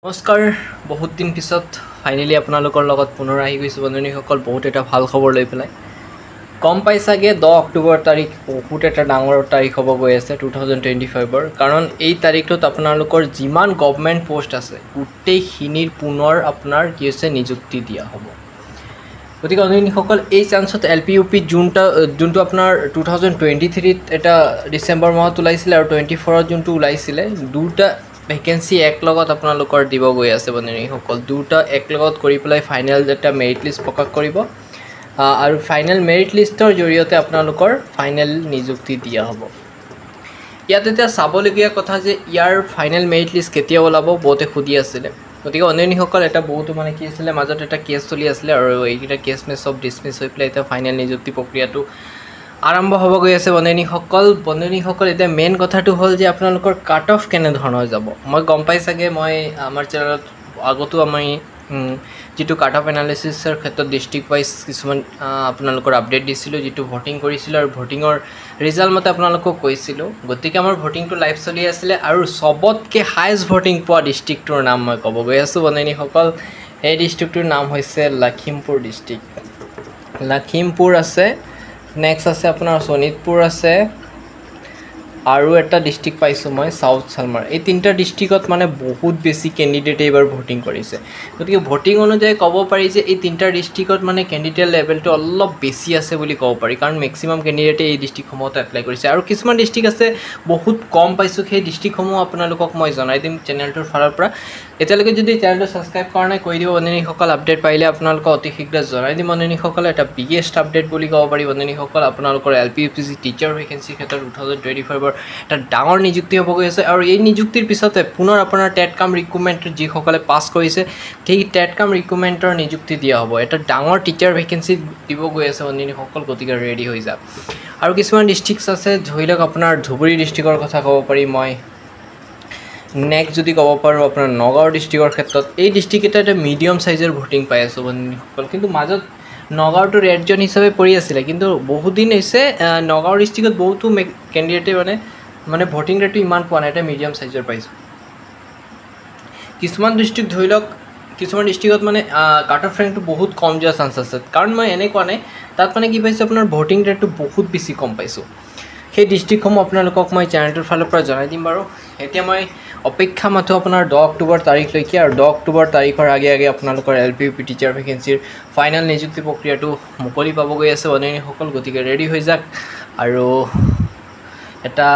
নমস্কাৰ বহুত দিন পিছত ফাইনেলি আপোনালোকৰ লগত পুনৰ আহি গৈছোঁ বন্ধুসকল বহুত এটা ভাল খবৰ লৈ পেলাই গম পাই চাগে 10 অক্টোবৰ তাৰিখ বহুত এটা ডাঙৰ তাৰিখ হ'ব গৈ আছে 2025ৰ কাৰণ এই তাৰিখটোত আপোনালোকৰ যিমান গভৰ্ণমেণ্ট পোষ্ট আছে গোটেইখিনিৰ পুনৰ আপোনাৰ কি হৈছে নিযুক্তি দিয়া হ'ব গতিকে বন্ধুসকল এই চান্সত LPUP যোনটো আপোনাৰ 2023ত এটা ডিচেম্বৰ মাহত ওলাইছিলে আৰু 24ত যোনটো ওলাইছিলে দুটা ভেকেন্সি এক লগত আপোনালোকৰ দিব গৈ আছে বন্ধুসকল দুটা এক লগত কৰি পেলাই ফাইনেল এটা মেৰিট লিষ্ট প্ৰকাশ কৰিব আৰু ফাইনেল মেৰিট লিষ্টৰ জৰিয়তে আপোনালোকৰ ফাইনেল নিযুক্তি দিয়া হ'ব ইয়াত এতিয়া চাবলগীয়া কথা যে ইয়াৰ ফাইনেল মেৰিট লিষ্ট কেতিয়া ওলাব বহুতে সুধি আছিলে গতিকে বন্ধুসকল এটা বহুতো মানে কি আছিলে মাজত এটা কেছ চলি আছিলে আৰু এইকেইটা কেছ মে সব ডিসমিস হৈ পেলাই এতিয়া ফাইনেল নিযুক্তি প্ৰক্ৰিয়াটো আৰম্ভ হ'ব গৈ আছে বন্ধুসকল এটা মেইন কথাটো হ'ল যে আপোনালোকৰ কাট অফ কেনে ধৰণৰ যাব মই গম পাই চাগে মই আমাৰ চেনেলত আগতো আমি যেটো কাট অফ এনালাইসিসৰ ক্ষেত্ৰত ডিস্ট্ৰিক্ট ওয়াইজ কিছুমান আপোনালোকৰ আপডেট দিছিলোঁ যেটো ভোটিং কৰিছিলোঁ আৰু ভোটিংৰ ৰিজাল্ট মতে আপোনালোকক কৈছিলোঁ গতিকে আমাৰ ভোটিংটো লাইভ চলি আছিলে আৰু সবতকে হাইয়েষ্ট ভোটিং পোৱা ডিস্ট্ৰিক্টৰ নাম মই ক'ব গৈ আছোঁ বন্ধুসকল এই ডিস্ট্ৰিক্টৰ নাম হৈছে লখিমপুৰ ডিস্ট্ৰিক্ট লখিমপুৰ আছে নেক্সট আছে আপোনাৰ শোণিতপুৰ আছে আৰু এটা ডিস্ট্ৰিক্ট পাইছোঁ মই সাউথ সালমাৰ এই তিনটা ডিস্ট্ৰিক্টত মানে বহুত বেছি ক্যান্ডিডেট এবাৰ ভোটিং কৰিছে গতিকে ভোটিং অনুযায়ী ক'ব পাৰি যে এই তিনটা ডিস্ট্ৰিক্টত মানে ক্যান্ডিডেট লেভেলটো অলপ বেছি আছে বুলি ক'ব পাৰি কাৰণ ম্যাক্সিমাম ক্যান্ডিডেটে এই ডিস্ট্ৰিক্টসমূহত এপ্লাই কৰিছে আৰু কিছুমান ডিস্ট্ৰিক্ট আছে বহুত কম পাইছোঁ সেই ডিস্ট্ৰিক্টসমূহ আপোনালোকক মই জনাই দিম চেনেলটোৰ ফালৰ পৰা এতিয়ালৈকে যদি চেনেলটো সাবস্ক্ৰাইব কৰা নাই কৰি দিব বন্ধুসকল আপডেট পাইলে আপোনালোকক অতি শীঘ্ৰে জনাই দিম বন্ধুসকল এটা বিগেষ্ট আপডেট বুলি ক'ব পাৰি বন্ধুসকল আপোনালোকৰ LPUPC টিচাৰ ভেকেন্সি ক্ষেত্ৰত 2025ৰ এটা ডাঙৰ নিযুক্তি হ'ব গৈ আছে আৰু এই নিযুক্তিৰ পিছতে পুনৰ আপোনাৰ টেট কাম ৰিক্ৰুটমেন্ট যিসকলে পাস কৰিছে ঠিক টেট কাম ৰিক্ৰুটমেন্টৰ নিযুক্তি দিয়া হ'ব এটা ডাঙৰ টিচাৰ ভেকেন্সি দিব গৈ আছে বন্ধুসকল গতিকে ৰেডি হৈ যাওক আৰু কিছুমান ডিস্ট্ৰিক্টছ আছে ধৰি লওক আপোনাৰ ধুবুৰী ডিস্ট্ৰিক্টৰ কথা ক'ব পাৰি মই নেক্সট যদি ক'ব পাৰোঁ আপোনাৰ নগাঁও ডিস্ট্ৰিক্টৰ ক্ষেত্ৰত এই ডিস্ট্ৰিক্ট এটা মিডিয়াম সাইজৰ ভোটিং পাই আছে বন্ধুসকল কিন্তু মাজত নগাঁওটো ৰেড জোন হিচাপে পৰি আছিল কিন্তু বহুত দিন হৈছে নগাঁও ডিস্ট্ৰিক্টত বহুতো ক্যান্ডিডেটে মানে ভোটিং ৰেটটো ইমান পোৱা নাই এটা মিডিয়াম সাইজৰ পাইছোঁ কিছুমান ডিস্ট্ৰিক্ট ধৰি লওক কিছুমান ডিস্ট্ৰিক্টত মানে কাট অফ ৰেংকটো বহুত কম যোৱা চান্স আছে কাৰণ মই এনে কোৱা নাই তাত মানে কি পাইছোঁ আপোনাৰ ভোটিং ৰেটটো বহুত বেছি কম পাইছোঁ সেই ডিস্ট্ৰিক্টসমূহ আপোনালোকক মই চেনেলটোৰ ফালৰ পৰা জনাই দিম বাৰু এতিয়া মই অপেক্ষা মাথো আপোনাৰ 10 অক্টোবৰ তাৰিখলৈকে আৰু 10 অক্টোবৰ তাৰিখৰ আগে আপোনালোকৰ LPUP টিচাৰ ভেকেন্সিৰ ফাইনেল নিযুক্তি প্ৰক্ৰিয়াটো মুকলি পাব গৈ আছে বন্ধুসকল গতিকে ৰেডি হৈ যাওক আৰু এটা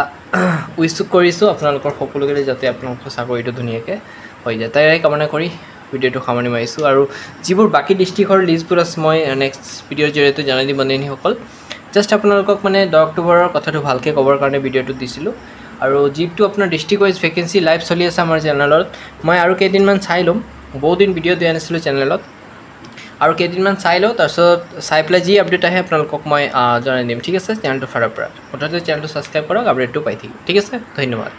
উইশ কৰিছোঁ আপোনালোকৰ সকলোকে যাতে আপোনালোকৰ চাকৰিটো ধুনীয়াকৈ হৈ যায় তাই কামনা কৰি ভিডিঅ'টো সামৰণি মাৰিছোঁ আৰু যিবোৰ বাকি ডিস্ট্ৰিক্টৰ লিষ্টবোৰ আছে মই নেক্সট ভিডিঅ'ৰ জৰিয়তে জনাই দিম বন্ধুসকল জাস্ট আপোনালোকক মানে 10 অক্টোবৰৰ কথাটো ভালকৈ ক'বৰ কাৰণে ভিডিঅ'টো দিছিলোঁ আৰু যিটো আপোনাৰ ডিস্ট্ৰিক্ট ওয়াইজ ভেকেন্সি লাইভ চলি আছে আমাৰ চেনেলত মই আৰু কেইদিনমান চাই ল'ম বহুত দিন ভিডিঅ' দিয়া নাছিলোঁ চেনেলত আৰু কেইদিনমান চাই লওঁ তাৰপিছত চাই পেলাই যি আপডেট আহে আপোনালোকক মই জনাই দিম ঠিক আছে চেনেলটো ফালৰ পৰা মুঠতে চেনেলটো সাবস্ক্ৰাইব কৰক আপডেটটো পাই থাকিব ঠিক আছে ধন্যবাদ